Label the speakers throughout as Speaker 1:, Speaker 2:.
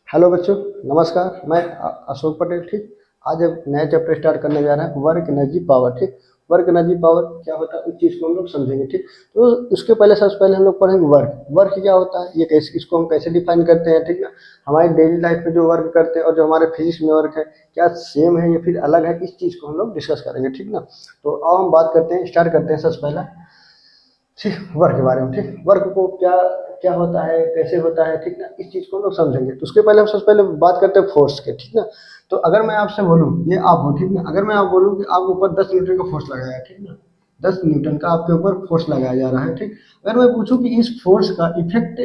Speaker 1: Hello बच्चों, नमस्कार। मैं अशोक पटेल। ठीक, आज एक नया चैप्टर स्टार्ट करने जा रहे हैं, वर्क एनर्जी पावर। ठीक, वर्क एनर्जी पावर क्या होता है उस चीज़ को हम लोग समझेंगे। ठीक, तो उसके पहले सबसे पहले हम लोग पढ़ेंगे वर्क। वर्क क्या होता है, ये कैसे, इसको हम कैसे डिफाइन करते हैं। ठीक ना, हमारी डेली लाइफ में जो वर्क करते हैं और जो हमारे फिजिक्स में वर्क है, क्या सेम है या फिर अलग है, इस चीज़ को हम लोग डिस्कस करेंगे। ठीक ना, तो अब हम बात करते हैं, स्टार्ट करते हैं सबसे पहला। ठीक, वर्क के बारे में। ठीक, वर्क को क्या क्या होता है, कैसे होता है, ठीक ना, इस चीज़ को हम लोग समझेंगे। तो उसके पहले हम सबसे पहले बात करते हैं फोर्स के। ठीक ना, तो अगर मैं आपसे बोलूँ, ये आप हो, ठीक ना, अगर मैं आप बोलूँ कि आपके ऊपर 10 न्यूटन का फोर्स लगाया है, ठीक ना, 10 न्यूटन का आपके ऊपर फोर्स लगाया जा रहा है। ठीक, अगर मैं पूछूं कि इस फोर्स का इफेक्ट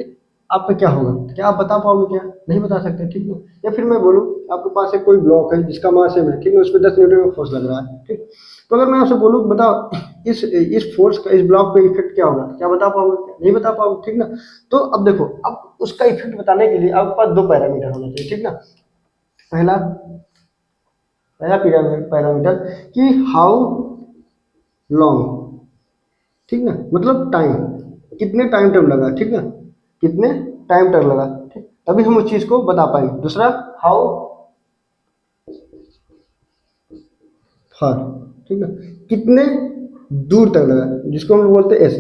Speaker 1: आप पे क्या होगा, तो क्या आप बता पाओगे? क्या नहीं बता सकते। ठीक ना, या फिर मैं बोलूँ आपके पास एक कोई ब्लॉक है जिसका मास m है, ठीक है, उस पर 10 न्यूटन का फोर्स लग रहा है। ठीक, तो अगर मैं आपसे बोलूँ बताओ इस फोर्स का इस ब्लॉक पे इफेक्ट क्या होगा, क्या बता पाओगे? नहीं बता पाओगे। ठीक ना, तो अब देखो, अब उसका इफेक्ट बताने के लिए आपके पास दो पैरामीटर होने चाहिए। ठीक ना, पहला पहला पैरामीटर कि हाउ लॉन्ग, ठीक ना, मतलब टाइम, कितने टाइम टर्म लगा। ठीक ना, कितने टाइम टर्म लगा, ठीक, तभी हम उस चीज को बता पाएंगे। दूसरा, हाउ फार, ठीक है, कितने दूर तक लगा, जिसको हम लोग बोलते हैं एस।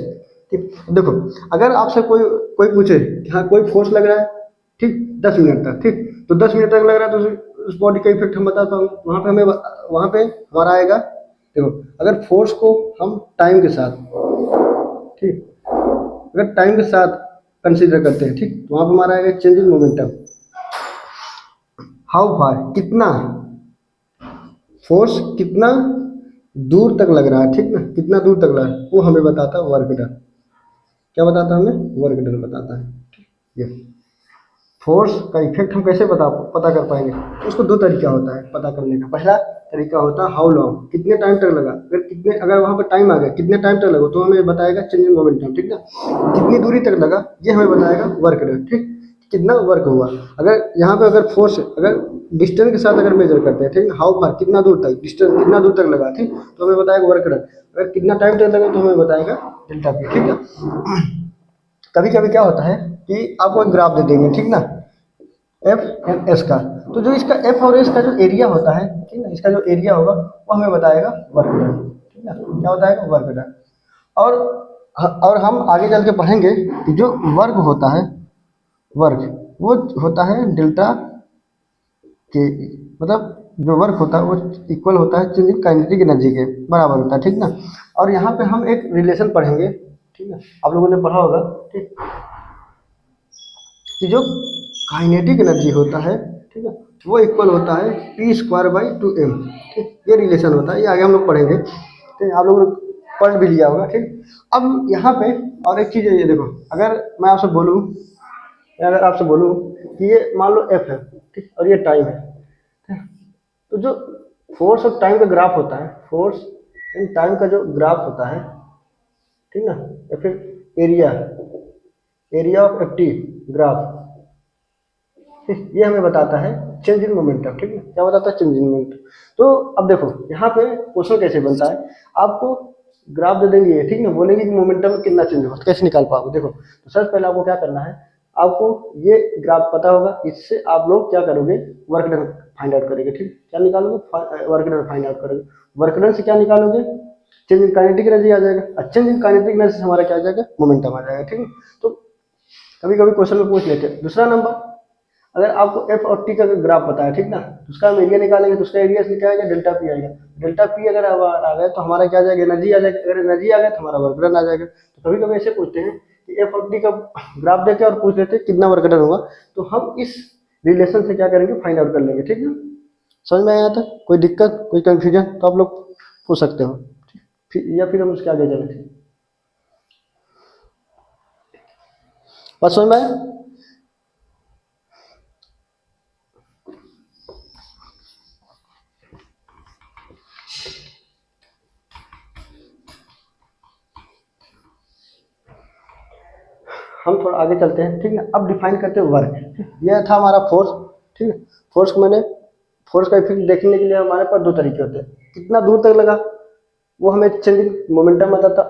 Speaker 1: ठीक, देखो, अगर आपसे कोई कोई पूछे कि हाँ कोई फोर्स लग रहा है, ठीक, 10 मिनट तक, ठीक, तो 10 मिनट तक लग रहा है, तो उस बॉडी का इफेक्ट हम बता पाएंगे। वहाँ पे हमारा आएगा। देखो, अगर फोर्स को हम टाइम के साथ, ठीक, अगर टाइम के साथ कंसीडर करते हैं, ठीक, तो वहाँ पे हमारा आएगा change in momentum. How far, कितना फोर्स, कितना दूर तक लग रहा है, ठीक ना, कितना दूर तक लग रहा है, वो हमें बताता है वर्क डन। क्या बताता है हमें? वर्क डन बताता है। ये फोर्स का इफेक्ट हम कैसे पता कर पाएंगे? उसको दो तरीका होता है पता करने का। पहला तरीका होता है हाउ लॉन्ग, कितने टाइम तक लगा। अगर वहाँ पर टाइम आ गया कितने टाइम तक लगा, तो हमें बताएगा चेंज इन मोमेंटम। ठीक ना, कितनी दूरी तक लगा, ये हमें बताएगा वर्क डन। ठीक, कितना वर्क हुआ। अगर यहाँ पे अगर फोर्स, अगर डिस्टेंस के साथ अगर मेजर करते हैं, ठीक ना, हाउ फार, कितना दूर तक, डिस्टेंस कितना दूर तक लगा, ठीक, तो हमें बताएगा वर्क डन। अगर कितना टाइम तक लगा, तो हमें बताएगा डेल्टा पी। ठीक है, कभी कभी क्या होता है कि आपको एक ग्राफ दे देंगे, ठीक ना, एफ एंड एस का, तो जो इसका एफ और एस का जो एरिया होता है, ठीक ना, इसका जो एरिया होगा वो हमें बताएगा वर्क डन। ठीक ना, क्या बताएगा? Work done. और और हम आगे चल के पढ़ेंगे कि जो वर्क होता है, वर्क वो होता है डेल्टा के, मतलब जो वर्क होता है वो इक्वल होता है चेंज इन काइनेटिक एनर्जी के बराबर होता है। ठीक ना, और यहाँ पे हम एक रिलेशन पढ़ेंगे, ठीक है, आप लोगों ने पढ़ा होगा, ठीक, कि जो काइनेटिक एनर्जी होता है, ठीक है, वो इक्वल होता है p² / 2m। ठीक, ये रिलेशन होता है, ये आगे हम लोग पढ़ेंगे। ठीक, आप लोगों ने पढ़ भी लिया होगा। ठीक, अब यहाँ पे और एक चीज़ है, ये देखो, अगर आपसे बोलूँ कि ये मान लो f है, ठीक, और ये टाइम है, ठीक, तो जो फोर्स और टाइम का ग्राफ होता है, फोर्स एंड टाइम का जो ग्राफ होता है, ठीक ना, या फिर area area of F T graph, ये हमें बताता है चेंज इन मोमेंटम। ठीक है, क्या बताता है? Change in momentum. तो अब देखो यहाँ पे क्वेश्चन कैसे बनता है, आपको ग्राफ दे देंगे, ठीक ना, बोलेंगे कि मोमेंटम में कितना चेंज होगा, तो कैसे निकाल पाओगे? देखो, तो सबसे पहले आपको क्या करना है, आपको ये ग्राफ पता होगा, इससे आप लोग क्या करोगे, वर्क डन फाइंड आउट करेंगे। ठीक, क्या निकालोगे? वर्क डन फाइंड आउट करोगे। वर्क डन से क्या निकालोगे? चेंज इन काइनेटिक एनर्जी आ जाएगा, और चेंज इन काइनेटिक एनर्जी से हमारा क्या आ जाएगा? मोमेंटम आ जाएगा। ठीक है, तो कभी कभी क्वेश्चन में पूछ लेते हैं। दूसरा नंबर, अगर आपको एफ और टी का ग्राफ पता है, ठीक ना, तो उसका हम एरिया निकालेंगे, तो उसका एरिया से क्या आएगा? डेल्टा पी आएगा। डेल्टा पी अगर आ गया तो हमारा क्या आ जाएगा? एनर्जी आ जाएगा। अगर एनर्जी आ गया तो हमारा वर्क डन आ जाएगा। तो कभी कभी ऐसे पूछते हैं कि एफ और टी का ग्राफ देके और पूछ लेते हैं कितना वर्क डन होगा, तो हम इस रिलेशन से क्या करेंगे? फाइंड आउट कर लेंगे। ठीक है, समझ में आया था? कोई दिक्कत, कोई कंफ्यूजन तो आप लोग पूछ सकते हो, या फिर हम उसके आगे चले थे। बात समझ में आया? हम थोड़ा आगे चलते हैं, ठीक है। अब डिफाइन करते हैं वर्क। यह था हमारा फोर्स, ठीक है। फोर्स का इफेक्ट देखने के लिए हमारे पास दो तरीके होते हैं। कितना दूर तक लगा, वो हमें चेंज इन मोमेंटम बताता,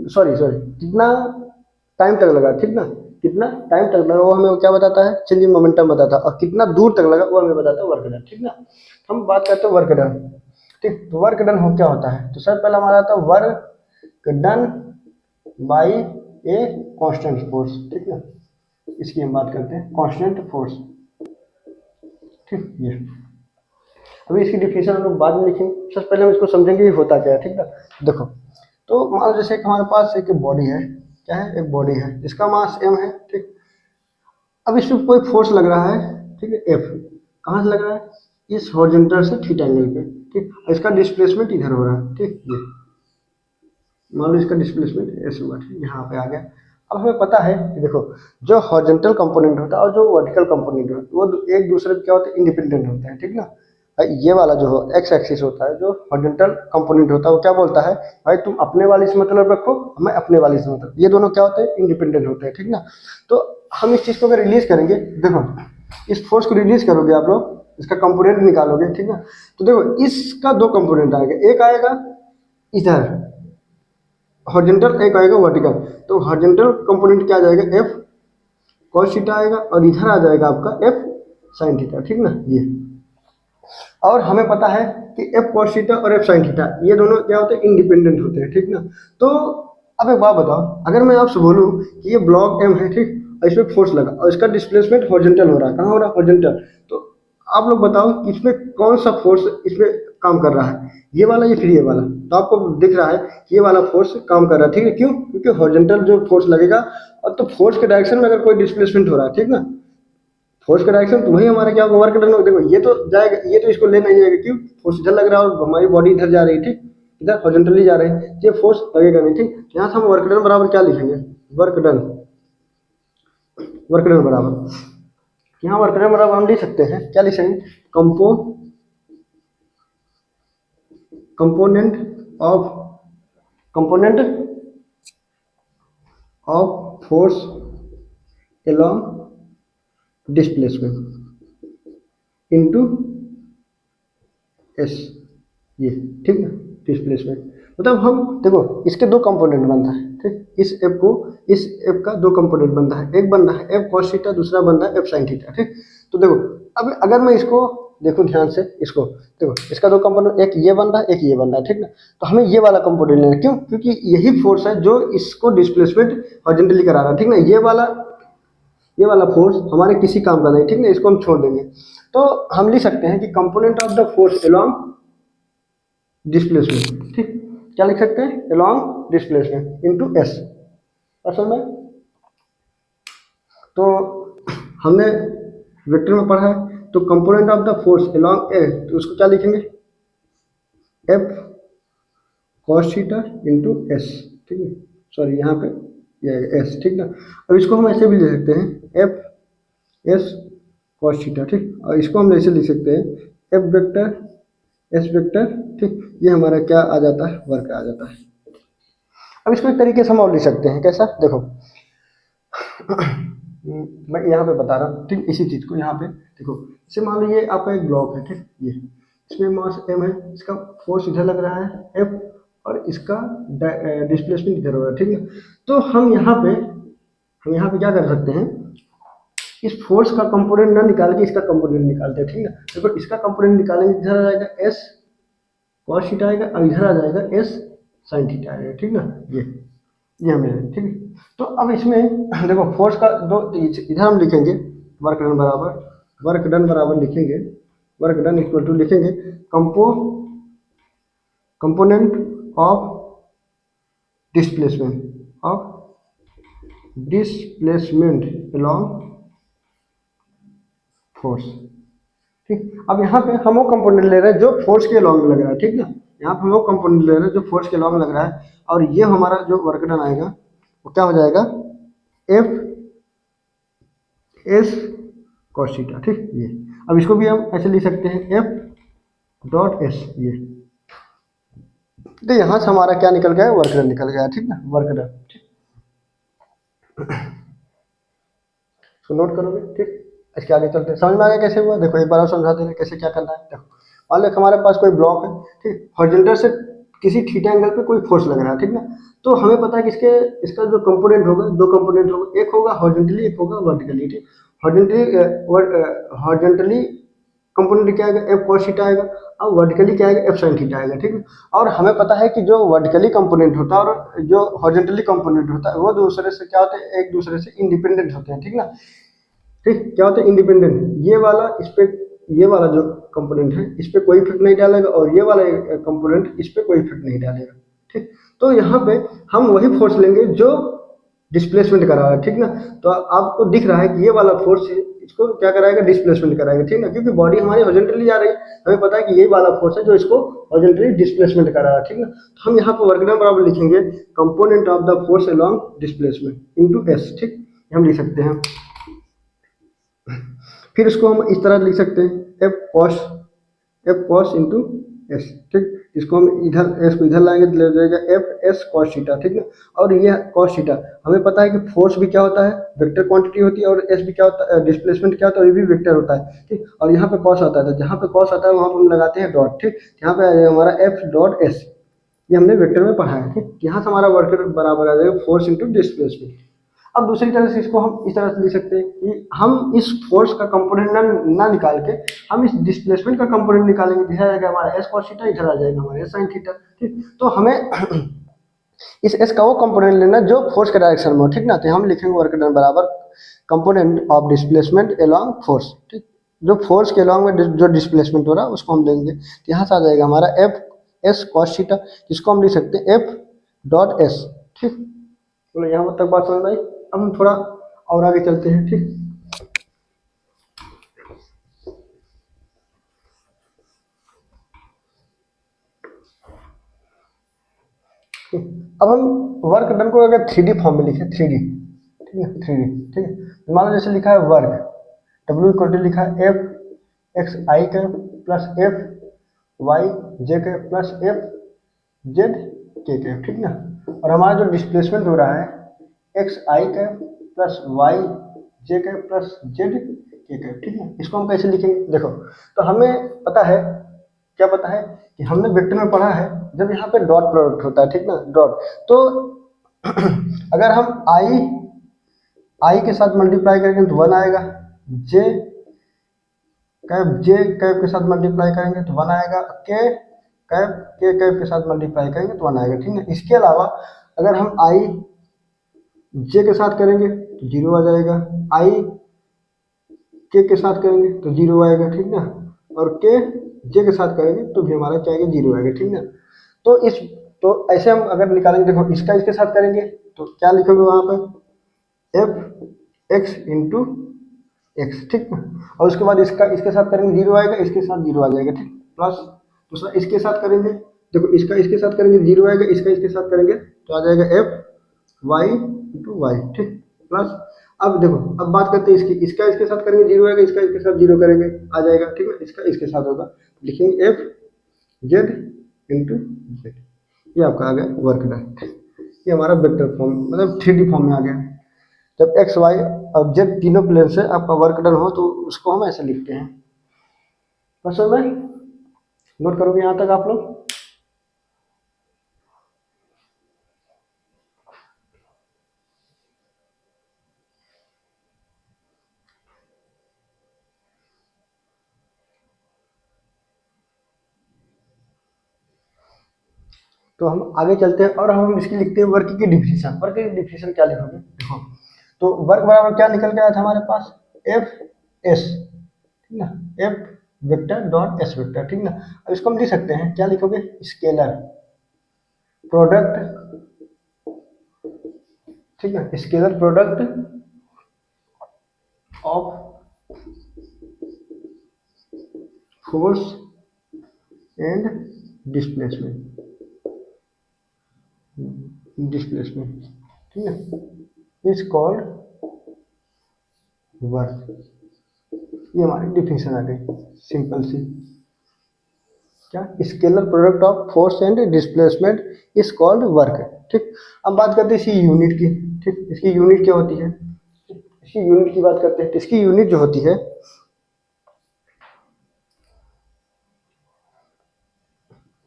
Speaker 1: सॉरी कितना टाइम तक लगा, ठीक ना, कितना टाइम तक लगा वो हमें क्या बताता है, चेंज इन मोमेंटम बताता है, और कितना दूर तक लगा वो हमें बताता है वर्क डन। ठीक ना, हम बात करते हैं वर्क डन। ठीक, तो वर्क डन हो क्या होता है, तो सर पहला हमारा आता है work done by a constant force. ठीक ना, इसकी हम बात करते हैं कांस्टेंट फोर्स। ठीक, ये अभी इसकी डिफिनेशन हम लोग बाद में लिखेंगे, सबसे पहले हम इसको समझेंगे ये होता क्या है। ठीक ना, देखो तो मान लो जैसे कि हमारे पास एक बॉडी है, क्या है, एक बॉडी है जिसका मास m है। ठीक, अब इसमें कोई फोर्स लग रहा है, ठीक है, F कहाँ से लग रहा है, इस हॉरिजॉन्टल से थीटा एंगल पे। ठीक, इसका डिस्प्लेसमेंट इधर हो रहा है। ठीक, ये मान लो इसका डिस्प्लेसमेंट ऐसे हुआ, ठीक, यहाँ पे आ गया। अब हमें पता है कि देखो जो हॉरिजॉन्टल कंपोनेंट होता है और जो वर्टिकल कंपोनेंट होता है वो एक दूसरे पे क्या होते हैं, इंडिपेंडेंट होते हैं। ठीक ना, ये वाला जो एक्स एक्सिस होता है, जो हॉरिजॉन्टल कंपोनेंट होता है वो क्या बोलता है, भाई तुम अपने वाले से मतलब रखो, मैं अपने वाले से मतलब, ये दोनों क्या होते हैं, इंडिपेंडेंट होते हैं। ठीक ना, तो हम इस चीज़ को अगर रिलीज करेंगे, देखो इस फोर्स को रिलीज करोगे आप लोग, इसका कंपोनेंट निकालोगे। ठीक ना, तो देखो इसका दो कंपोनेंट आएगा, एक आएगा इधर हॉरिजॉन्टल, एक आएगा वर्टिकल। तो हॉरिजॉन्टल कंपोनेंट क्या आ जाएगा, एफ कॉस थीटा आएगा, और इधर आ जाएगा आपका एफ साइन थीटा। ठीक ना, ये और हमें पता है कि एफ कॉस थीटा और एफ साइन थीटा ये दोनों क्या होते हैं, इंडिपेंडेंट होते हैं। ठीक ना, तो अब एक बात बताओ, अगर मैं आपसे बोलूं कि ये ब्लॉक एम है, ठीक, और इसमें फोर्स लगा और इसका डिस्प्लेसमेंट हॉरिजॉन्टल हो रहा है, कहाँ हो रहा है, हॉरिजॉन्टल, तो आप लोग बताओ कि इसमें कौन सा फोर्स इसमें काम कर रहा है, ये वाला या फिर ये वाला। तो आपको दिख रहा है कि ये वाला फोर्स काम कर रहा है। ठीक है, क्यों, क्योंकि हॉरिजॉन्टल जो फोर्स लगेगा, और तो फोर्स के डायरेक्शन में अगर कोई डिस्प्लेसमेंट हो रहा है, ठीक ना, फोर्स का डायरेक्शन तो वही हमारा क्या होगा, वर्क डन होगा। देखो ये तो जाएगा, ये तो इसको लेना ही जाएगा, क्यों, फोर्स इधर लग रहा है और हमारी बॉडी इधर जा रही है। ठीक, इधर हॉरिजॉन्टली जा रहे हैं, ये फोर्स लगेगा नहीं। ठीक, यहाँ से हम वर्क डन बराबर क्या लिखेंगे, वर्क डन, वर्क डन बराबर, यहाँ वर्क डन बराबर हम लिख सकते हैं, क्या लिखेंगे, component of component of force along displacement into S, ये ठीक ना, डिस्प्लेसमेंट मतलब हम देखो इसके दो कंपोनेंट बनता है। ठीक, इस एफ का दो कंपोनेंट बनता है, एक बन रहा है एफ कॉस थीटा, दूसरा बन रहा है एफ साइन थीटा। ठीक, तो देखो अब अगर मैं इसको देखो ध्यान से, इसको देखो इसका दो कंपोनेंट, एक ये बन रहा है, एक ये बन रहा है। ठीक ना, तो हमें ये वाला कंपोनेंट लेना है, क्यों, क्योंकि यही फोर्स है जो इसको डिस्प्लेसमेंट हॉरिजॉन्टली करा रहा है। ठीक ना, ये वाला फोर्स हमारे किसी काम का नहीं। ठीक ना, इसको हम छोड़ देंगे। तो हम लिख सकते हैं कि component of the force along displacement. ठीक, क्या लिख सकते हैं, अलोंग डिस्प्लेसमेंट इनटू एस। असल में तो हमने वेक्टर में पढ़ा है, तो component of the force along a, तो उसको क्या लिखेंगे, F cos theta into s. ठीक है, सॉरी यहाँ पे ये एस। ठीक ना, अब इसको हम ऐसे भी लिख सकते हैं, एफ एस कॉस थीटा। ठीक, और इसको हम ऐसे लिख सकते हैं, एफ वेक्टर एस वेक्टर। ठीक, ये हमारा क्या आ जाता है, वर्क आ जाता है। अब इसको एक तरीके से हम और लिख सकते हैं, कैसा, देखो मैं यहाँ पे बता रहा हूँ। ठीक, इसी चीज़ को यहाँ पे देखो, जैसे मान लो ये आपका एक ब्लॉक है। ठीक, ये इसमें मास m है, इसका फोर्स इधर लग रहा है F, और इसका डिस्प्लेसमेंट इधर हो रहा है। ठीक है, तो हम यहाँ पे क्या कर सकते हैं, इस फोर्स का कंपोनेंट ना निकाल के इसका कंपोनेंट निकालते हैं। ठीक है, देखो इसका कंपोनेंट निकालेंगे, इधर आ जाएगा s cos थीटा आएगा, और इधर आ जाएगा s sin थीटा आएगा। ठीक ना, ये हमें, ठीक है। तो अब इसमें देखो फोर्स का दो, इधर हम लिखेंगे वर्क डन बराबर लिखेंगे, वर्क डन इक्वल टू लिखेंगे component of displacement along force. ठीक, अब यहाँ पे हम वो कंपोनेंट ले रहे हैं जो फोर्स के अलोंग लग रहा है। ठीक ना, यहाँ पे हम वो कंपोनेंट ले रहे हैं जो फोर्स के अलोंग लग रहा है, और ये हमारा जो वर्क डन आएगा वो क्या हो जाएगा, एफ एस कॉस थीटा। ठीक, ये अब इसको भी हम ऐसे लिख सकते हैं, एफ डॉट एस, ये तो यहाँ से हमारा क्या निकल गया, वर्क डन निकल गया। ठीक ना, वर्क डन। ठीक, तो नोट करोगे। ठीक, इसके आगे चलते हैं, समझ में आ गया कैसे हुआ, देखो एक बार और समझा दे रहे कैसे क्या करना है। देखो मान लो हमारे पास कोई ब्लॉक है, ठीक, हॉरिजॉन्टल से किसी थीटा एंगल पे कोई फोर्स लग रहा है, ठीक ना। तो हमें पता है कि इसका जो कंपोनेंट होगा, दो कंपोनेंट होगा, एक होगा हॉरिजॉन्टली, एक होगा वर्टिकली, ठीक। हॉरिजॉन्टली कंपोनेंट क्या आएगा, एफ कॉस थीटा आएगा, और वर्टिकली क्या आएगा, एफ साइन थीटा आएगा, ठीक है। और हमें पता है कि जो वर्टिकली कंपोनेंट होता है और जो हॉरिजॉन्टली कंपोनेंट होता है वो दूसरे से क्या होते हैं, एक दूसरे से इंडिपेंडेंट होते हैं, ठीक ना। ठीक, क्या होता है इंडिपेंडेंट, ये वाला इस पे, ये वाला जो कंपोनेंट है इस पे कोई इफेक्ट नहीं डालेगा, और ये वाला कंपोनेंट इस पे कोई इफेक्ट नहीं डालेगा, ठीक। तो यहाँ पे हम वही फोर्स लेंगे जो डिस्प्लेसमेंट करा रहा है, ठीक ना। तो आपको दिख रहा है कि ये वाला फोर्स इसको क्या कराएगा, डिस्प्लेसमेंट कराएगा, ठीक ना, क्योंकि बॉडी हमारी हॉरिजॉन्टली जा रही है, हमें पता है कि ये वाला फोर्स है जो इसको हॉरिजॉन्टली डिस्प्लेसमेंट करा रहा है, ठीक ना। तो हम यहाँ पर वर्क डन बराबर लिखेंगे component of the force along displacement into s, ठीक, हम लिख सकते हैं। फिर इसको हम इस तरह लिख सकते हैं एफ कॉस इंटू एस, ठीक। इसको हम इधर एस को इधर लाएंगे तो ले जाएगा एफ एस कॉस थीटा, ठीक ना। और ये कॉस थीटा, हमें पता है कि फोर्स भी क्या होता है, वेक्टर क्वांटिटी होती है, और एस भी क्या होता है, डिस्प्लेसमेंट क्या होता है, ये भी वेक्टर होता है, ठीक। और यहाँ पे कॉस आता है, तो जहाँ पे कॉस आता है वहाँ पर हम लगाते हैं डॉट, ठीक। यहाँ पे आ जाएगा हमारा एफ डॉट एस, ये हमने वेक्टर में पढ़ा है, ठीक। यहाँ से हमारा वर्क बराबर आ जाएगा फोर्स इंटू डिस्प्लेसमेंट। अब दूसरी तरह से इसको हम इस तरह से लिख सकते हैं कि हम इस फोर्स का कंपोनेंट ना निकाल के हम इस डिस्प्लेसमेंट का कंपोनेंट निकालेंगे, इधर आ जाएगा हमारा एस कॉस थीटा, इधर आ जाएगा हमारा एस साइन थीटा, ठीक। तो हमें इस एस का वो कंपोनेंट लेना जो फोर्स के डायरेक्शन में हो, ठीक ना। तो हम लिखेंगे वर्क डन बराबर component of displacement along force, ठीक। जो फोर्स के अलोंग में जो डिस्प्लेसमेंट हो रहा है उसको हम लेंगे, तो यहाँ से आ जाएगा हमारा एफ एस कॉस थीटा, जिसको हम लिख सकते हैं एफ डॉट एस, ठीक। बोलो यहाँ तक बात समझ आई। अब हम थोड़ा और आगे चलते हैं, ठीक। अब हम वर्क डन को अगर 3D फॉर्म में लिखें, 3D, ठीक है, 3D, ठीक है। मान लो जैसे लिखा है वर्क W इक्वल टू लिखा है एफ एक्स आई का प्लस एफ वाई जे का प्लस एफ जेड के का, ठीक ना। और हमारा जो डिस्प्लेसमेंट हो रहा है एक्स आई का प्लस वाई जे का प्लस जेड के का, ठीक है। इसको हम कैसे लिखेंगे, देखो, तो हमें पता है, क्या पता है कि हमने वेक्टर में पढ़ा है जब यहाँ पे डॉट प्रोडक्ट होता है, ठीक ना, डॉट, तो अगर हम आई के साथ मल्टीप्लाई करेंगे तो 1 आएगा, जे कैप के साथ मल्टीप्लाई करेंगे तो 1 आएगा, के कैप के साथ मल्टीप्लाई करेंगे तो 1 आएगा, ठीक है। इसके अलावा अगर हम आई जे के साथ करेंगे तो 0 आ जाएगा, आई के साथ करेंगे तो 0 आएगा, ठीक ना, और के जे के साथ करेंगे तो भी हमारा क्या आएगा, 0 आएगा, ठीक ना। तो ऐसे हम अगर निकालेंगे, देखो इसका इसके साथ करेंगे तो क्या लिखोगे वहां पर, एफ एक्स इंटू एक्स, ठीक ना। और उसके बाद इसका इसके साथ करेंगे 0 आएगा, इसके साथ 0 आ जाएगा, ठीक, प्लस दूसरा इसके साथ करेंगे, देखो इसका इसके साथ करेंगे 0 आएगा, इसका इसके साथ करेंगे तो आ जाएगा एफ वाई इंटू वाई, ठीक, प्लस अब देखो, अब बात करते हैं इसकी, इसका इसके साथ करेंगे 0 आएगा, इसका इसके साथ 0 करेंगे आ जाएगा, ठीक है। इसका इसके साथ होगा, लिखेंगे एफ जेड इंटू जेड, ये आपका आ गया वर्क डन। ये हमारा वेक्टर फॉर्म मतलब 3D फॉर्म में आ गया। जब एक्स वाई और जेड तीनों प्लेन से आपका वर्क डन हो तो उसको हम ऐसे लिखते हैं। बस में नोट करोगे यहाँ तक आप लोग। तो हम आगे चलते हैं और हम इसकी लिखते हैं वर्क की डिफिनेशन। वर्क की डिफिनेशन क्या लिखोगे, देखो, तो वर्क बराबर क्या निकल के आया था हमारे पास, एफ एस, ठीक ना, F vector dot S vector, ठीक ना। अब इसको हम लिख सकते हैं, क्या लिखोगे, स्केलर प्रोडक्ट, ठीक है, scalar product of force and displacement, ठीक है, इज कॉल्ड वर्क। ये हमारी डिफिनेशन आ गई सिंपल सी, क्या, scalar product of force and displacement is called work, ठीक। अब बात करते हैं इसकी यूनिट की, ठीक, इसकी यूनिट क्या होती है, इसकी यूनिट की बात करते हैं। तो इसकी यूनिट जो होती है,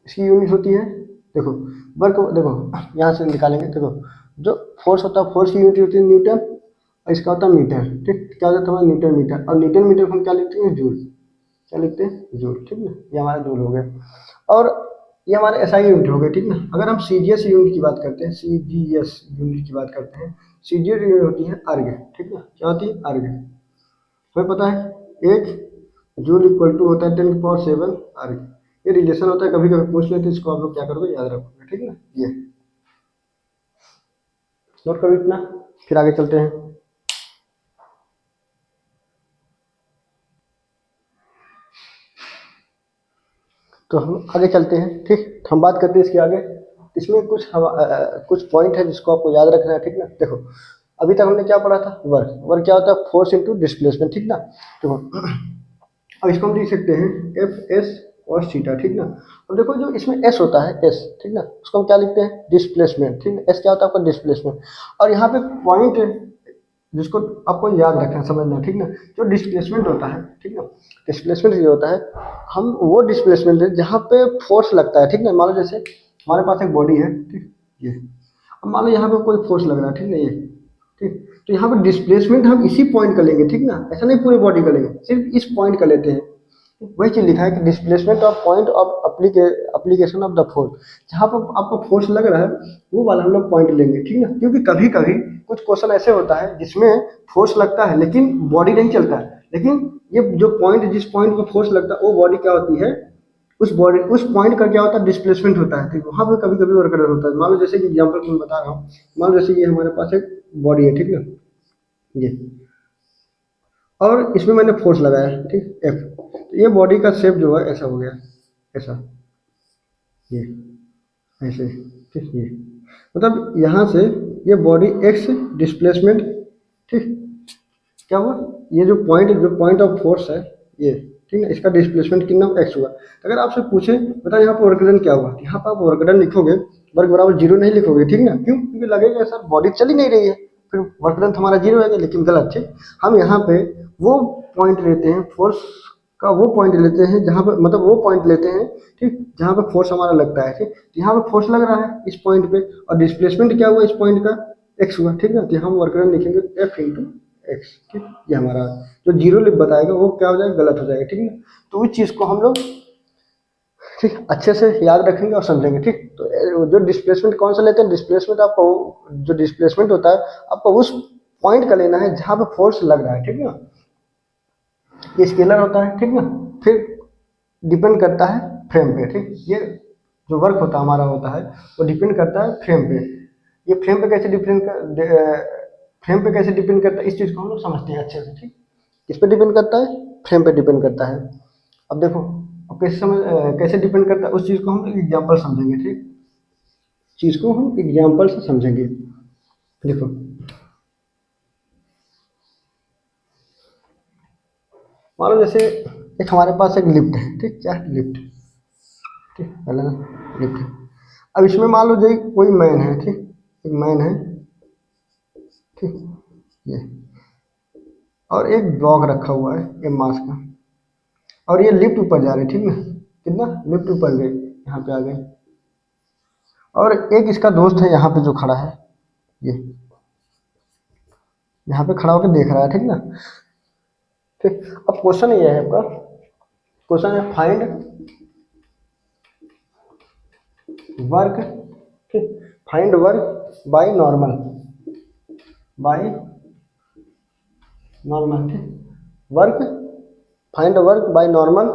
Speaker 1: इसकी यूनिट होती है, देखो वर्क, देखो यहाँ से निकालेंगे, देखो जो फोर्स होता है, फोर्स की यूनिट होती है न्यूटन, और इसका होता है मीटर, ठीक, क्या होता है हमारा न्यूटन मीटर, और न्यूटन मीटर को हम क्या लिखते हैं, जूल, क्या लिखते हैं, जूल, ठीक ना, ये हमारा जूल हो गया। और ये हमारे एसआई यूनिट हो गए, ठीक ना। अगर हम सीजीएस यूनिट की बात करते हैं, सीजीएस यूनिट की बात करते हैं, सीजीएस यूनिट होती है अर्ग, ठीक ना, क्या होती है, अर्ग, हमें पता है एक जूल इक्वल टू होता है 10⁻7 अर्ग, ये रिलेशन होता है, कभी कभी पूछ लेते हैं, इसको आप लोग क्या करोगे, याद रखोगे, ठीक ना, ये नोट करो इतना, फिर आगे चलते हैं। तो हम आगे चलते हैं, ठीक, तो हम बात करते हैं इसके आगे। इसमें कुछ पॉइंट है जिसको आपको याद रखना है, ठीक ना। देखो अभी तक हमने क्या पढ़ा था, वर्क, वर्क क्या होता है, फोर्स इनटू डिस्प्लेसमेंट, ठीक ना। तो अब इसको हम लिख सकते हैं एफ एस और थीटा, ठीक ना। अब देखो जो इसमें एस होता है, एस, ठीक ना, उसको हम क्या लिखते हैं, डिस्प्लेसमेंट, ठीक ना, एस क्या होता है आपका, डिस्प्लेसमेंट। और यहाँ पे पॉइंट जिसको आपको याद रखना, समझना, ठीक ना, जो डिस्प्लेसमेंट होता है, ठीक ना, डिस्प्लेसमेंट ये होता है, हम वो डिस्प्लेसमेंट है जहाँ पे फोर्स लगता है, ठीक ना। मान लो जैसे हमारे पास एक बॉडी है, ठीक, ये, अब मान लो यहाँ पे कोई फोर्स लग रहा है, ठीक ना, ये, ठीक, तो यहाँ पे डिस्प्लेसमेंट हम इसी पॉइंट का लेंगे, ठीक ना, ऐसा नहीं पूरे बॉडी का लेंगे, सिर्फ इस पॉइंट का लेते हैं। वही चीज लिखा है कि displacement of point of application of the force, जहाँ पर आपको फोर्स लग रहा है वो वाला हम लोग पॉइंट लेंगे, ठीक है, क्योंकि कभी कभी कुछ क्वेश्चन ऐसे होता है जिसमें फोर्स लगता है लेकिन बॉडी नहीं चलता है, लेकिन ये जो पॉइंट, जिस पॉइंट पर फोर्स लगता है वो बॉडी क्या होती है, उस बॉडी, उस पॉइंट का क्या होता है, डिस्प्लेसमेंट होता है, ठीक, वहाँ पे कभी कभी वर्क डन होता है। मान लो जैसे कि एग्जाम्पल मैं बता रहा हूँ, मान लो जैसे ये हमारे पास एक बॉडी है, ठीक ना, ये, और इसमें मैंने फोर्स लगाया है, ठीक, एफ, तो ये बॉडी का शेप जो है ऐसा हो गया, ऐसा, ये ऐसे, ठीक, ये मतलब यहाँ से ये बॉडी एक्स डिस्प्लेसमेंट, ठीक, क्या हुआ, ये जो पॉइंट ऑफ फोर्स है ये, ठीक है, इसका डिस्प्लेसमेंट कितना एक्स हुआ। तो अगर आपसे पूछे बता यहाँ पर वर्क डन क्या हुआ, यहाँ पर आप वर्क डन लिखोगे, वर्क बराबर जीरो नहीं लिखोगे, ठीक ना, क्यों, क्योंकि लगेगा सर बॉडी चल ही नहीं रही है, फिर वर्क डन हमारा जीरो है, लेकिन गलत, ठीक। हम यहाँ पे वो पॉइंट लेते हैं, फोर्स का वो पॉइंट लेते हैं जहाँ पे, मतलब वो पॉइंट लेते हैं, ठीक, जहाँ पे फोर्स हमारा लगता है, ठीक, तो यहाँ पे फोर्स लग रहा है इस पॉइंट पे, और डिस्प्लेसमेंट क्या हुआ इस पॉइंट का, एक्स हुआ, ठीक है, तो हम वर्क डन लिखेंगे एफ इंटू एक्स, ठीक, ये हमारा जो जीरो लिख बताएगा वो क्या हो जाएगा, गलत हो जाएगा, ठीक है। तो उस चीज़ को हम लोग, ठीक, अच्छे से याद रखेंगे और समझेंगे, ठीक। तो जो डिस्प्लेसमेंट कौन सा लेते हैं, डिस्प्लेसमेंट आपको जो डिस्प्लेसमेंट होता है आपको उस पॉइंट का लेना है जहाँ पे फोर्स लग रहा है, ठीक ना, ये स्केलर होता है, ठीक ना। फिर डिपेंड करता है फ्रेम पे, ठीक, ये जो वर्क होता है हमारा होता है वो डिपेंड करता है फ्रेम पे। ये फ्रेम पे कैसे फ्रेम पे कैसे डिपेंड करता है, इस चीज़ को हम लोग समझते हैं अच्छे से, ठीक। किस पे डिपेंड करता है, फ्रेम पे डिपेंड करता है। अब देखो अब कैसे डिपेंड करता है उस चीज़ को हम एग्जाम्पल समझेंगे, ठीक, चीज़ को हम एग्जाम्पल से समझेंगे। देखो मान लो जैसे एक हमारे पास एक लिफ्ट है, ठीक, क्या है, लिफ्ट, ठीक, पहले ना लिफ्ट है। अब इसमें मान लो जो कोई मैन है, ठीक, एक मैन है, ठीक, ये, और एक ब्लॉक रखा हुआ है ये मास का, और ये लिफ्ट ऊपर जा रहे, ठीक ना, कितना, लिफ्ट ऊपर गए, यहाँ पे आ गए, और एक इसका दोस्त है यहाँ पे जो खड़ा है, ये यहाँ पे खड़ा होकर देख रहा है, ठीक ना, ठीक। अब क्वेश्चन ये है आपका, क्वेश्चन है फाइंड वर्क, ठीक, find work by normal, by normal, ठीक, work, find work by normal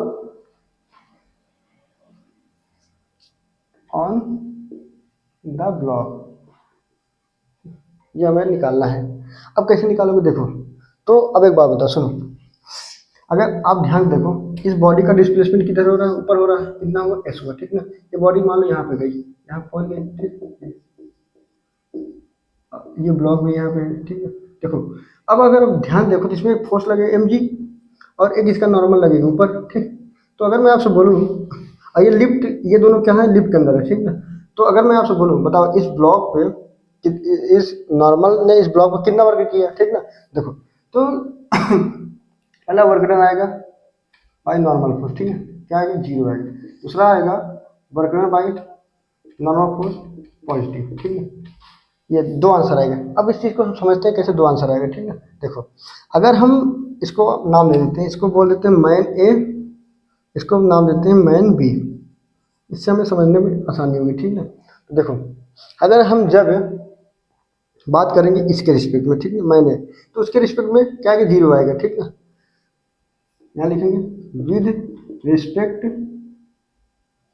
Speaker 1: on the block, ये हमें निकालना है। अब कैसे निकालोगे, देखो, तो अब एक बात बताओ, सुनो, अगर आप ध्यान देखो इस बॉडी का डिस्प्लेसमेंट किधर हो रहा है, ऊपर हो रहा है, कितना हुआ, एस हुआ, ठीक ना। ये बॉडी मान लो यहाँ पे गई, यहाँ पहुंच गई, ठीक, ये ब्लॉक भी यहाँ पे है, ठीक है। देखो अब अगर आप ध्यान देखो तो इसमें एक फोर्स लगे एम जी, और एक इसका नॉर्मल लगेगा ऊपर, ठीक। तो अगर मैं आपसे बोलूँ, ये लिफ्ट, ये दोनों क्या है, लिफ्ट के अंदर है, ठीक ना। तो अगर मैं आपसे बोलूँ बताओ इस ब्लॉक पे इस नॉर्मल ने इस ब्लॉक पर कितना वर्क किया, ठीक ना। देखो तो पहला वर्क डन आएगा बाई नॉर्मल फोर्स, ठीक है, क्या आएगा, जीरो आएगा। दूसरा आएगा work done by normal force positive, ठीक है। ये दो आंसर आएगा। अब इस चीज़ को हम समझते हैं कैसे दो आंसर आएगा, ठीक है। देखो, अगर हम इसको नाम दे देते हैं, इसको बोल देते हैं मैन ए, इसको नाम देते हैं मैन बी, इससे हमें समझने में आसानी होगी, ठीक है। तो देखो, अगर हम जब बात करेंगे इसके रिस्पेक्ट में, ठीक है, मैंने, तो उसके रिस्पेक्ट में क्या है कि जीरो आएगा, ठीक है। यहाँ लिखेंगे with respect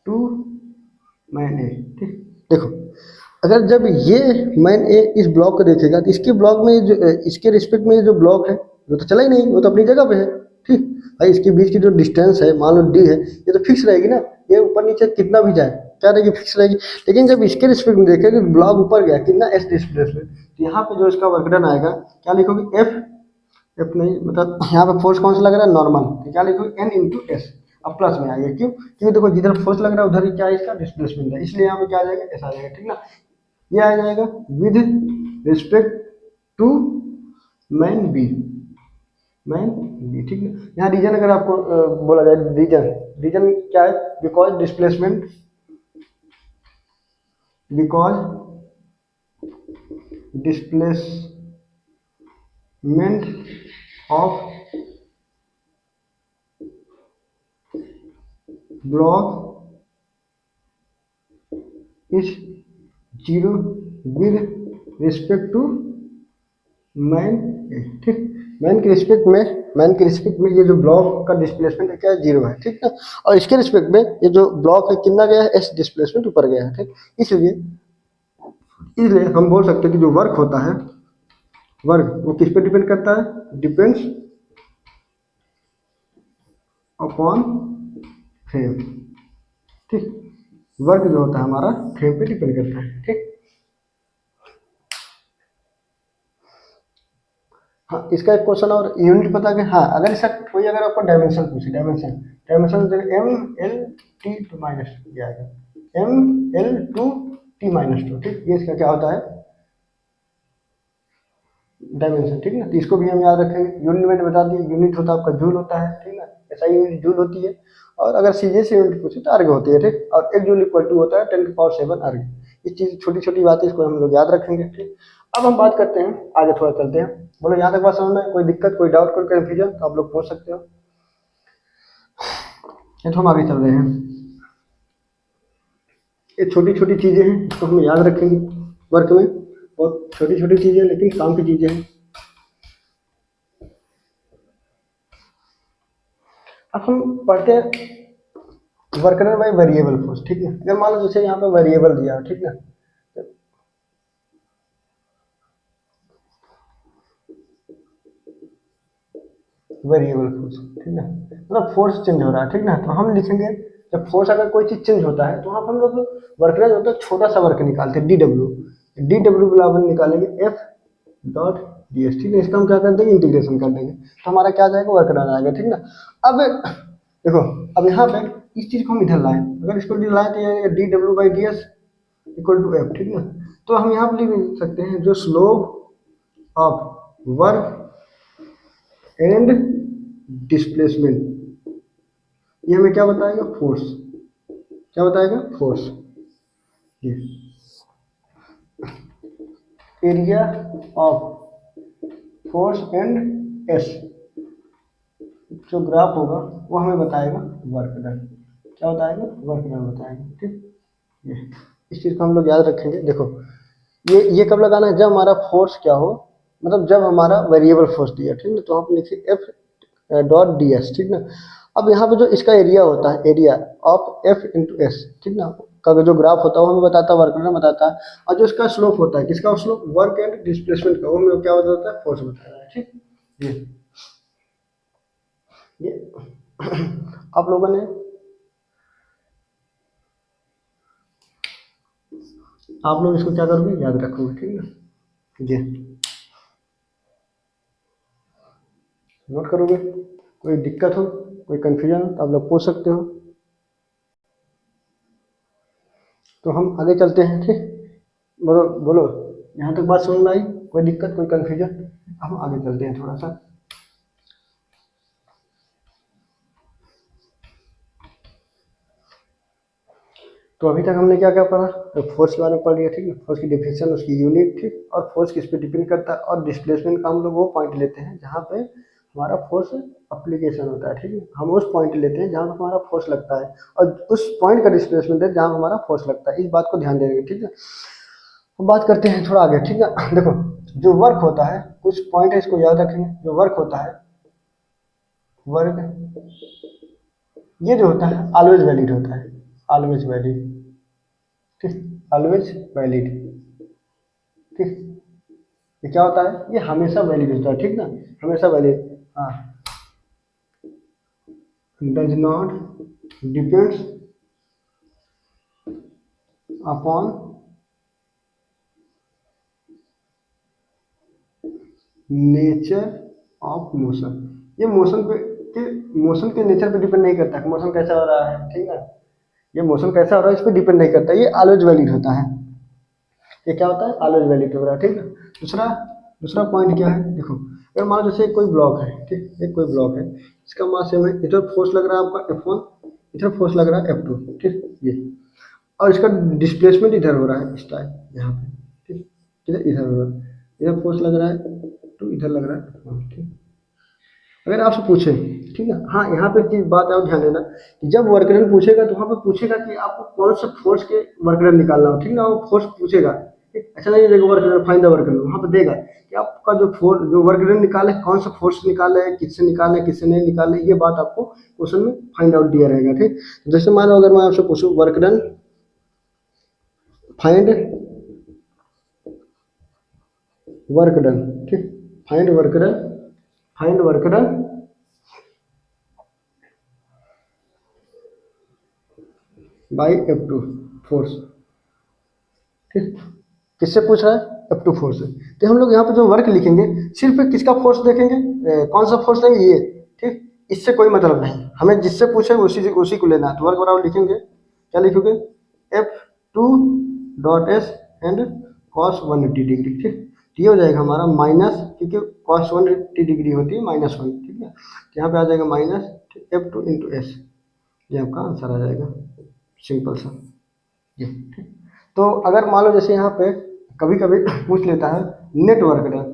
Speaker 1: to man a, ठीक। देखो, अगर जब ये मैन ए इस ब्लॉक को देखेगा तो इसके ब्लॉक में जो इसके रिस्पेक्ट में जो ब्लॉक है वो तो चला ही नहीं, वो तो अपनी जगह पे है, ठीक भाई। इसके बीच की जो डिस्टेंस है, मान लो डी है, ये तो फिक्स रहेगी ना, ये ऊपर नीचे कितना भी जाए क्या रहेगी, फिक्स रहेगी। लेकिन जब इसके रिस्पेक्ट में देखेगा ब्लॉक ऊपर गया कितना एस डिस्प्लेसमेंट, तो यहाँ पे जो इसका वर्क डन आएगा क्या लिखोगे, एफ, एफ नहीं, मतलब यहाँ पे फोर्स कौन सा लग रहा है, नॉर्मल, तो क्या लिखोगे एन इंटू एस। अब प्लस में आएगा, क्यों, क्योंकि देखो जिधर फोर्स लग रहा है उधर ही क्या है इसका डिस्प्लेसमेंट है, इसलिए यहाँ पे क्या आ जाएगा, एस आ जाएगा, ठीक ना। ये आ जाएगा with respect to man B, man B, ठीक है। यहाँ रीजन अगर आपको बोला जाए, रीजन, रीजन क्या है, because displacement, because displacement of block is zero with respect to man a, ठीक। मैन के रिस्पेक्ट में, मैन के रिस्पेक्ट में ये जो ब्लॉक का डिस्प्लेसमेंट है क्या है, जीरो है, ठीक ना। और इसके रिस्पेक्ट में ये जो ब्लॉक है कितना गया है, एस डिस्प्लेसमेंट ऊपर गया है, ठीक। इसलिए इसलिए हम बोल सकते हैं कि जो वर्क होता है, वर्क वो किस पे डिपेंड करता है, डिपेंड्स अपॉन फ्रेम, ठीक। वर्क जो होता है हमारा फ्रेम पे डिपेंड करता है, ठीक। हाँ, इसका एक क्वेश्चन और यूनिट पता है, हाँ, अगर इसका कोई अगर आपको डायमेंशन पूछे, dimension, dimension M L T two minus two आएगा, M L two T minus two, ठीक। ये इसका क्या होता है, डायमेंशन, ठीक ना। तो इसको भी हम याद रखेंगे। यूनिट मैंने बता दिया, यूनिट होता है आपका जूल होता है, ठीक ना, ऐसा यूनिट जूल होती है। और अगर सीजे से यूनिट पूछे तो अर्ग होती है, ठीक। और एक जूल इक्वल टू होता है 10⁻7 अर्ग। इस चीज़ छोटी छोटी बातें इसको हम लोग याद रखेंगे, ठीक। अब हम बात करते हैं, आगे थोड़ा चलते हैं। बोलो यहाँ तक बात समझ में, कोई दिक्कत, कोई डाउट, कोई कन्फ्यूजन तो आप लोग पूछ सकते हो। ये तो हम आगे चल रहे हैं। ये छोटी छोटी चीज़ें हैं, इसको हम याद रखेंगे वर्क में। बहुत छोटी छोटी चीज़ें लेकिन काम की चीज़ें हैं। अब हम पढ़ते हैं work done by variable force, ठीक है। अगर मान लो जैसे यहाँ पे वेरिएबल दिया, ठीक ना, वेरिएबल फोर्स, ठीक ना, मतलब फोर्स चेंज हो रहा है, ठीक ना। तो हम लिखेंगे, जब फोर्स अगर कोई चीज चेंज होता है तो वहाँ पर हम लोग वर्क डन होता है, छोटा सा वर्क निकालते हैं, डी डब्ल्यू, डी डब्ल्यू बराबर निकालेंगे एफ डॉट डी एस, ठीक है। इसका हम क्या कर देंगे, इंटीग्रेशन कर देंगे, तो हमारा क्या आ जाएगा, वर्क डन आएगा, ठीक ना। अब देखो, अब यहाँ पे इस चीज को हम इधर लाएं, अगर इसको लाएं तो ये D W by D S equal to F, ठीक ना। तो हम यहाँ पर लिख सकते हैं जो slope of work and displacement, ये हमें क्या बताएगा, फोर्स, क्या बताएगा, फोर्स। ये area of force and S, जो ग्राफ होगा वो हमें बताएगा वर्क डन, क्या बताएगा, वर्क डन बताएगा, ठीक। ये इस चीज़ को हम लोग याद रखेंगे। देखो, ये कब लगाना है, जब हमारा फोर्स क्या हो, मतलब जब हमारा वेरिएबल फोर्स दिया, ठीक है, तो हम लिखिए एफ डॉट डी एस, ठीक ना। अब यहाँ पे जो इसका एरिया होता है, area of F into S, ठीक ना, का जो ग्राफ होता है वो हमें बताता है, वर्क डन बताता है। और जो इसका स्लोप होता है, किसका स्लोप, वर्क एंड डिस्प्लेसमेंट का, वो हमें क्या बताता है, फोर्स बताता है, ठीक। ये आप लोगों ने, आप लोग इसको क्या करोगे, याद रखोगे, ठीक है। ये नोट करोगे, कोई दिक्कत हो, कोई कन्फ्यूजन हो तो आप लोग पूछ सकते हो। तो हम आगे चलते हैं, ठीक। बोलो बोलो, यहाँ तक बात समझ में आई, कोई दिक्कत, कोई कन्फ्यूजन, हम आगे चलते हैं थोड़ा सा। तो अभी तक हमने क्या क्या पढ़ा, तो फोर्स के बारे में पढ़ लिया, ठीक है, फोर्स की डेफिनेशन, उसकी यूनिट, ठीक, और फोर्स किस पे डिपेंड करता है, और डिस्प्लेसमेंट का हम लोग वो पॉइंट लेते हैं जहाँ पे हमारा फोर्स अप्लीकेशन होता है, ठीक है, हम उस पॉइंट लेते हैं जहाँ पे हमारा फोर्स लगता है, और उस पॉइंट का डिस्प्लेसमेंट है जहाँ हमारा फोर्स लगता है, इस बात को ध्यान देंगे, ठीक है। अब बात करते हैं थोड़ा आगे, ठीक है। देखो जो वर्क होता है, कुछ पॉइंट है, इसको याद रखेंगे। जो वर्क होता है, वर्क, ये जो होता है ऑलवेज वैलिड होता है, ऑलवेज वैलिड, ठीक, ऑलवेज वैलिड, ठीक, ये क्या होता है, ये हमेशा वैलिड होता है, ठीक ना, हमेशा वैलिड, हाँ, does not depends upon nature of motion, ये मोशन के नेचर पे डिपेंड नहीं करता कि मोशन कैसा हो रहा है, ठीक है, ये मोशन कैसा हो रहा है इस पर डिपेंड नहीं करता, ये ऑलवेज वैलिड होता है, ये क्या होता है, ऑलवेज वैलिड हो रहा है, ठीक है। दूसरा दूसरा पॉइंट क्या है, देखो अगर मान लो जैसे कोई ब्लॉक है, ठीक, एक कोई ब्लॉक है, इसका मास है, इधर फोर्स लग रहा है आपका F1, इधर फोर्स लग रहा है F2, ठीक, ये, और इसका डिस्प्लेसमेंट इधर हो रहा है, इस टाइप यहाँ पे, ठीक, इधर इधर हो रहा है, इधर फोर्स लग रहा है तो इधर लग रहा है F1, ठीक। अगर आपसे पूछे, ठीक है, हाँ यहाँ पे की बात है, ध्यान देना कि जब वर्क डन पूछेगा तो वहाँ पे पूछेगा कि आपको कौन सा फोर्स के वर्क डन निकालना हो, ठीक ना, वो फोर्स पूछेगा, ठीक, अच्छा नहीं देगा work done, find the work done, वहाँ पे देगा कि आपका जो वर्क डन निकाले, कौन सा फोर्स निकाले, किससे निकाले, किससे नहीं निकाले, ये बात आपको क्वेश्चन में फाइंड आउट दिया रहेगा, ठीक। तो जैसे मान लो अगर मैं आपसे पूछूँ work done, find work done, ठीक, find work done, find work done by F2 force, ठीक, किससे पूछ रहा है, F2 फोर्स से, तो हम लोग यहाँ पे जो वर्क लिखेंगे सिर्फ किसका फोर्स देखेंगे, कौन सा फोर्स देंगे, ये, ठीक, इससे कोई मतलब नहीं, हमें जिससे पूछे उसी को लेना है, तो वर्क बराबर लिखेंगे, क्या लिखोगे, F2 dot S and cos 180 degree, ठीक, तो ये हो जाएगा हमारा माइनस, क्योंकि cos 180 डिग्री होती है -1, ठीक है, तो यहाँ पे आ जाएगा माइनस F2 इंटू एस, ये आपका आंसर आ जाएगा, सिंपल सा ये, ठीक। तो अगर मान लो जैसे यहाँ पे कभी कभी पूछ लेता है network done,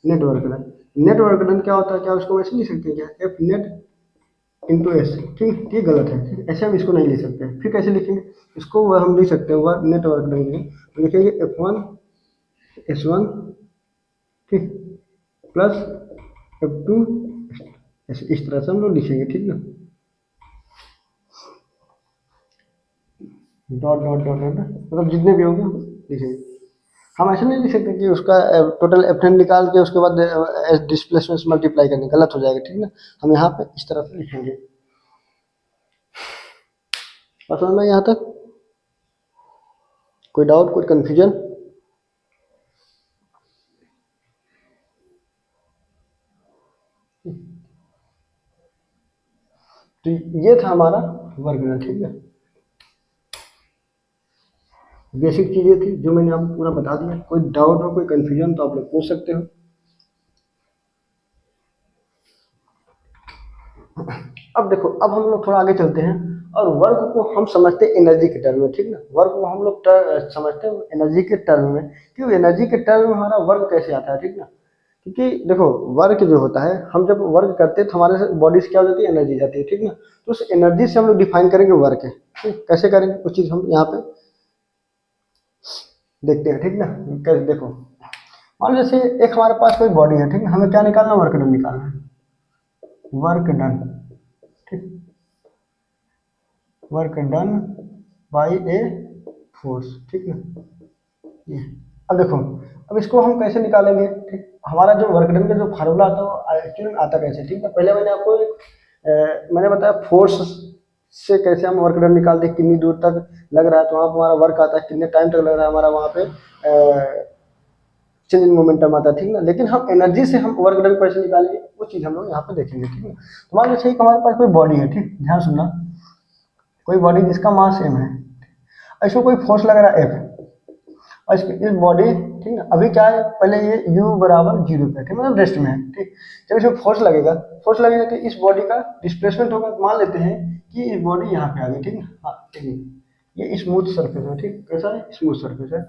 Speaker 1: network done, network done क्या होता है, क्या उसको वैसे लिख सकते हैं क्या, एफ नेट इंटू एस, ठीक, ये गलत है, ठीक, ऐसे हम इसको नहीं लिख सकते, फिर कैसे लिखेंगे इसको, वह हम लिख सकते हैं वह नेटवर्क डन में, तो लिखेंगे F1 S1, ठीक, प्लस F2, इस तरह से हम लोग लिखेंगे, ठीक ना, डॉट डॉट डॉट डॉट, मतलब जितने भी होंगे लिखेंगे, हम ऐसे नहीं लिख सकते कि उसका टोटल F10 निकाल के उसके बाद डिस्प्लेसमेंट से मल्टीप्लाई करने, गलत हो जाएगा, ठीक ना, हम यहाँ पे इस तरह से लिखेंगे। और समझ में यहाँ तक कोई डाउट, कोई कंफ्यूजन, तो ये था हमारा वर्क डन, ठीक है, बेसिक चीजें थी जो मैंने आपको पूरा बता दिया, कोई डाउट हो, कोई कंफ्यूजन तो आप लोग पूछ सकते हो। अब देखो, अब हम लोग थोड़ा आगे चलते हैं और वर्क को हम समझते हैं एनर्जी के टर्म में, ठीक ना, वर्क को हम लोग समझते हैं एनर्जी के टर्म में, क्यों एनर्जी के टर्म में हमारा वर्क कैसे आता है, ठीक ना, क्योंकि देखो वर्क जो होता है, हम जब वर्क करते हैं तो हमारे बॉडी से क्या हो जाती है, एनर्जी जाती है, ठीक ना, तो उस एनर्जी से हम लोग डिफाइन करेंगे वर्क है, ठीक, कैसे करेंगे कुछ चीज़ हम यहाँ पे देखते हैं, ठीक ना, कैसे, देखो मान लो जैसे एक हमारे पास कोई बॉडी है, ठीक है, हमें क्या निकालना, वर्क डन निकालना है, वर्क डन, ठीक, work done by a force, ठीक ना, ये, अब देखो, अब इसको हम कैसे निकालेंगे, ठीक, हमारा जो वर्क डन का जो फार्मूला आता है वो एक्चुअली आता कैसे, ठीक है, पहले मैंने आपको मैंने बताया फोर्स से कैसे हम वर्क डन निकालते हैं, कितनी दूर तक लग रहा है तो वहाँ पर हमारा वर्क आता है, कितने टाइम तक लग रहा है हमारा वहाँ पे चेंज इन मोमेंटम आता है, ठीक ना, लेकिन हम एनर्जी से हम वर्क डन कैसे निकालेंगे वो चीज़ हम लोग यहाँ पे देखेंगे, ठीक है। तो मान लो हमारे पास कोई बॉडी है, ठीक, ध्यान सुनना, कोई बॉडी जिसका मास m है, इसको कोई फोर्स लग रहा है F, और इस बॉडी, ठीक ना, अभी क्या है, पहले ये u बराबर 0 पे, ठीक, मतलब रेस्ट में है, ठीक, जब इसमें फोर्स लगेगा तो इस बॉडी का डिस्प्लेसमेंट होगा, मान लेते हैं कि इस बॉडी यहाँ पे आ गई, ठीक ना, हाँ, ठीक है, ये स्मूथ सरफेस है, ठीक, कैसा है, स्मूथ सरफेस है।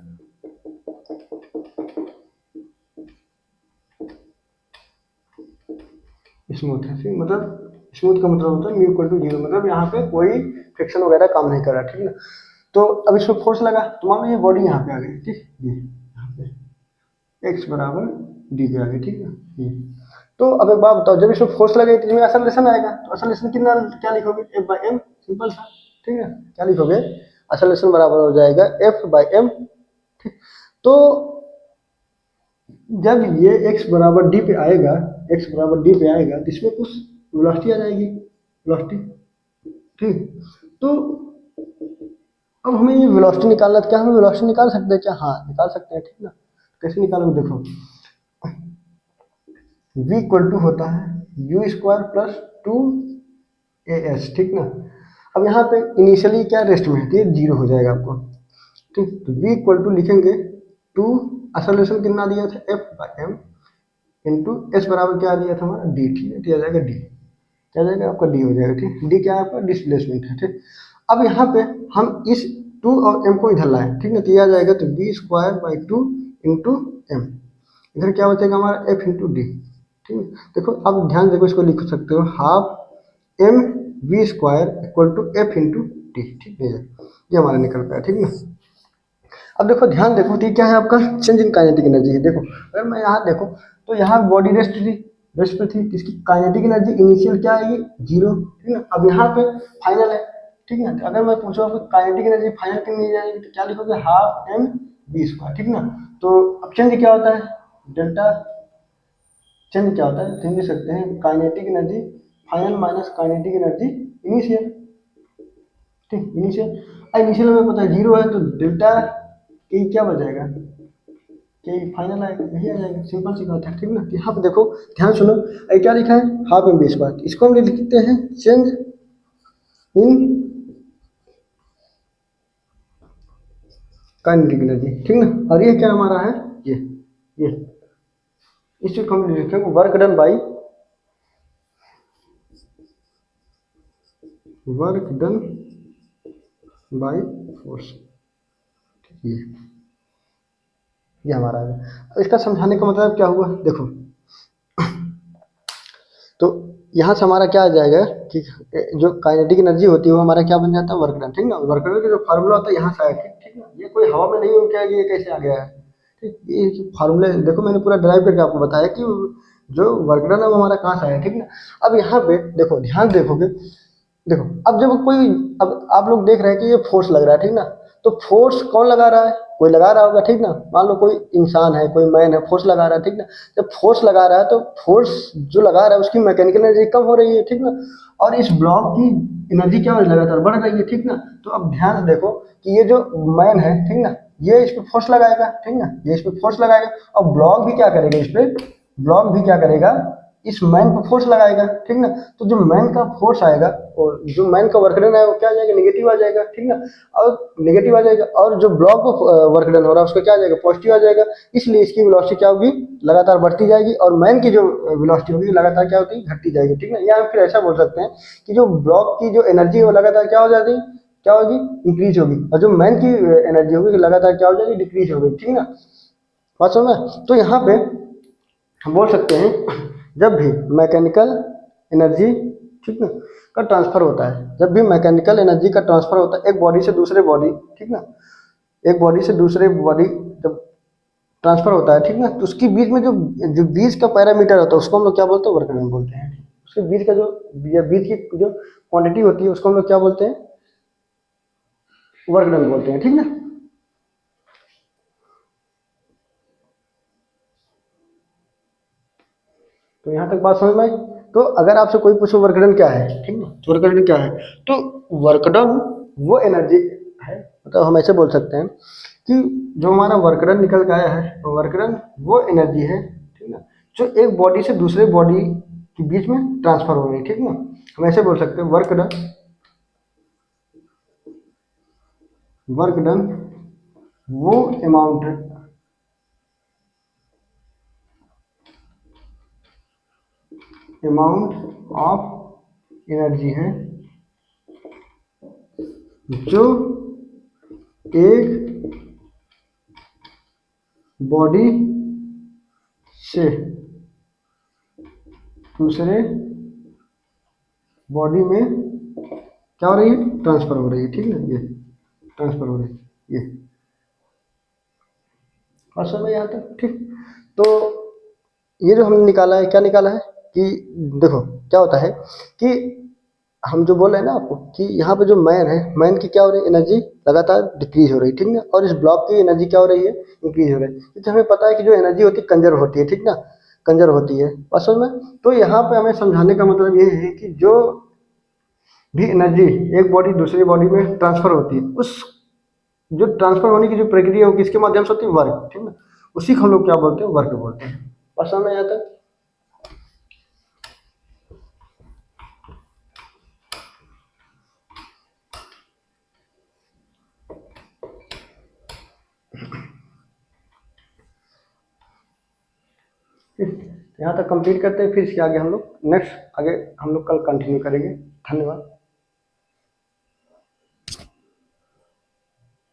Speaker 1: स्मूथ है, ठीक, मतलब स्मूथ का मतलब होता है म्यू इक्वल टू जीरो, मतलब यहाँ पे कोई फ्रिक्शन वगैरह काम नहीं कर रहा, ठीक है ना। तो अब इसमें फोर्स लगा, तो मान लो ये बॉडी यहाँ पे आ गई, ठीक, ये यहाँ पे एक्स बराबर डी पे आ गई, ठीक है ये। तो अब एक बात बताओ, जब इसमें फोर्स लगे तो इसमें एक्सेलरेशन आएगा, तो एक्सेलरेशन कितना, क्या लिखोगे, एफ बाई एम, सिंपल सा, ठीक है, क्या लिखोगे, एक्सेलरेशन बराबर हो जाएगा एफ बाई एम, ठीक। तो जब ये x बराबर डी पे आएगा, x बराबर डी पे आएगा तो इसमें कुछ वेलोसिटी आ जाएगी, वेलोसिटी, ठीक। तो अब हमें ये वेलोसिटी निकालना है, क्या हम वेलोसिटी निकाल सकते हैं क्या, हाँ निकाल सकते हैं, ठीक ना। कैसे निकालोगे, देखो v इक्वल टू होता है you square plus two A S, ठीक ना। अब यहाँ पे इनिशियली क्या रेस्ट में है, तो ये जीरो हो जाएगा आपको, ठीक। तो v इक्वल टू लिखेंगे टू, एक्सेलरेशन कितना दिया था F by M into S बराबर क्या दिया था हमारा डी, ठीक है, दिया जाएगा डी, क्या जाएगा आपका डी हो जाएगा, ठीक। डी क्या है आपका डिस्प्लेसमेंट है, ठीक। अब यहाँ पे हम इस टू और एम को इधर लाए, ठीक ना, तो यह आ जाएगा तो B square by two into M, इधर क्या बचेगा हमारा एफ इंटू डी, ठीक है। देखो अब ध्यान देखो, इसको लिख सकते हो half M V square equal to F into D, ठीक है, ये हमारा निकल पाया, ठीक ना। अब देखो ध्यान देखो, तो क्या है आपका चेंज इन काइनेटिक एनर्जी है, देखो अगर मैं यहाँ देखो तो यहाँ बॉडी रेस्ट थी, रेस्ट पे थी, इसकी काइनेटिक एनर्जी इनिशियल क्या आएगी, जीरो, ठीक ना। अब यहाँ पे फाइनल है, ठीक है, तो अगर मैं पूछूँ आपको काइनेटिक एनर्जी फाइनल कितनी जाएगी, तो क्या लिखोगे हाफ एम बी स्क्वायर, ठीक ना। तो अब चेंज क्या होता है, डेल्टा चेंज क्या होता है, चेंज लिख सकते हैं kinetic energy final minus kinetic energy initial, ठीक, इनिशियल। इनिशियल में पता है जीरो है, तो डेल्टा के क्या बच जाएगा, के फाइनल आएगा, यही आ जाएगा, सिंपल सी बात है, ठीक ना। यहाँ पे देखो ध्यान सुनो, क्या लिखा है हाफ एम बी स्क्वायर, इसको हम लिखते हैं चेंज इन काइनेटिक एनर्जी, ठीक ना। और ये क्या हमारा है, ये इस चीज को हम लिखेंगे work done by, work done by force, ये हमारा है। इसका समझाने का मतलब क्या हुआ, देखो तो यहाँ से हमारा क्या आ जाएगा कि जो काइनेटिक एनर्जी होती है वो हमारा क्या बन जाता है, वर्क डन, ठीक ना। वर्क डन का जो फार्मूला होता है यहाँ से आया, ठीक ना, ये कोई हवा में नहीं उड़ के आएगी, ये कैसे आ गया है, ठीक। ये फार्मूले देखो मैंने पूरा ड्राइव करके आपको बताया कि जो वर्क डन है वो हमारा कहाँ से आया, ठीक ना। अब यहाँ पे देखो ध्यान देखोगे, देखो अब जब कोई, अब आप लोग देख रहे हैं कि ये फोर्स लग रहा है, ठीक ना। तो फोर्स कौन लगा रहा है, कोई लगा रहा होगा, ठीक ना। मान लो कोई इंसान है, कोई मैन है, फोर्स लगा रहा है, ठीक ना। जब फोर्स लगा रहा है तो फोर्स जो लगा रहा है उसकी मैकेनिकल एनर्जी कम हो रही है, ठीक ना। और इस ब्लॉक की एनर्जी क्या हो रही है, लगातार बढ़ रही है, ठीक ना। तो अब ध्यान से देखो कि ये जो मैन है, ठीक ना, ये इस पे फोर्स लगाएगा, ठीक ना, ये इस पे फोर्स लगाएगा, और ब्लॉक भी क्या करेगा, इस पे ब्लॉक भी क्या करेगा, इस मैन को फोर्स लगाएगा, ठीक ना। तो जो मैन का फोर्स आएगा और जो मैन का वर्क डन है वो क्या आ जाएगा, नेगेटिव आ जाएगा, ठीक ना। और नेगेटिव आ जाएगा, और जो ब्लॉक को वर्क डन हो रहा है उसका क्या आ जाएगा, पॉजिटिव आ जाएगा। इसलिए इसकी वेलोसिटी क्या होगी, लगातार बढ़ती जाएगी, और मैन की जो वेलोसिटी होगी लगातार क्या होती है, घटती जाएगी, ठीक ना। या फिर ऐसा बोल सकते हैं कि जो ब्लॉक की जो एनर्जी है वो लगातार क्या हो जाती है, क्या होगी, इंक्रीज होगी, और जो मैन की एनर्जी होगी लगातार क्या हो जाएगी, डिक्रीज होगी, ठीक ना। बात समझ में। तो यहाँ पे हम बोल सकते हैं जब भी मैकेनिकल एनर्जी, ठीक ना, का ट्रांसफर होता है, जब भी मैकेनिकल एनर्जी का ट्रांसफर होता है एक बॉडी से दूसरे बॉडी, ठीक ना, एक बॉडी से दूसरे बॉडी जब ट्रांसफर होता है, ठीक ना, तो उसके बीच में जो जो बीच का पैरामीटर होता है उसको हम लोग क्या बोलते हैं, वर्क डन बोलते हैं। उसके बीच का जो बीच की जो क्वांटिटी होती है उसको हम लोग क्या बोलते हैं, वर्क डन बोलते हैं, ठीक ना। तो यहाँ तक बात समझ में आई। तो अगर आपसे कोई पूछो वर्क डन क्या है, ठीक ना, तो वर्क डन क्या है, तो वर्क डन वो एनर्जी है, मतलब हम ऐसे बोल सकते हैं कि जो हमारा वर्क डन निकल के आया है, तो वर्क डन वो एनर्जी है, ठीक ना, जो एक बॉडी से दूसरे बॉडी के बीच में ट्रांसफर हो रही है, ठीक ना। हम ऐसे बोल सकते हैं वर्क डन वो अमाउंट ऑफ एनर्जी है जो एक बॉडी से दूसरे बॉडी में क्या हो रही है, ट्रांसफर हो रही है, ठीक है, ये ट्रांसफर हो रही है, ये और समय यहाँ तक, ठीक। तो ये जो हमने निकाला है, क्या निकाला है कि देखो क्या होता है कि हम जो बोल रहे हैं ना आपको कि यहाँ पे जो मैन है, मैन की क्या हो रही है, एनर्जी लगातार डिक्रीज हो रही है, ठीक ना, और इस ब्लॉक की एनर्जी क्या हो रही है, इंक्रीज हो रही है, क्योंकि हमें पता है कि जो एनर्जी होती है कंजर्व होती है, ठीक ना, कंजर्व होती है असल में। तो यहाँ पे हमें समझाने का मतलब ये है कि जो भी एनर्जी एक बॉडी दूसरी बॉडी में ट्रांसफर होती है, उस जो ट्रांसफर होने की जो प्रक्रिया है किसके माध्यम से होती है, वर्क, ठीक ना, उसी को हम लोग क्या बोलते हैं, वर्क बोलते हैं। बस हमें यहाँ तक। यहाँ तक कंप्लीट करते हैं, फिर इसके आगे हम लोग नेक्स्ट आगे हम लोग कल कंटिन्यू करेंगे। धन्यवाद।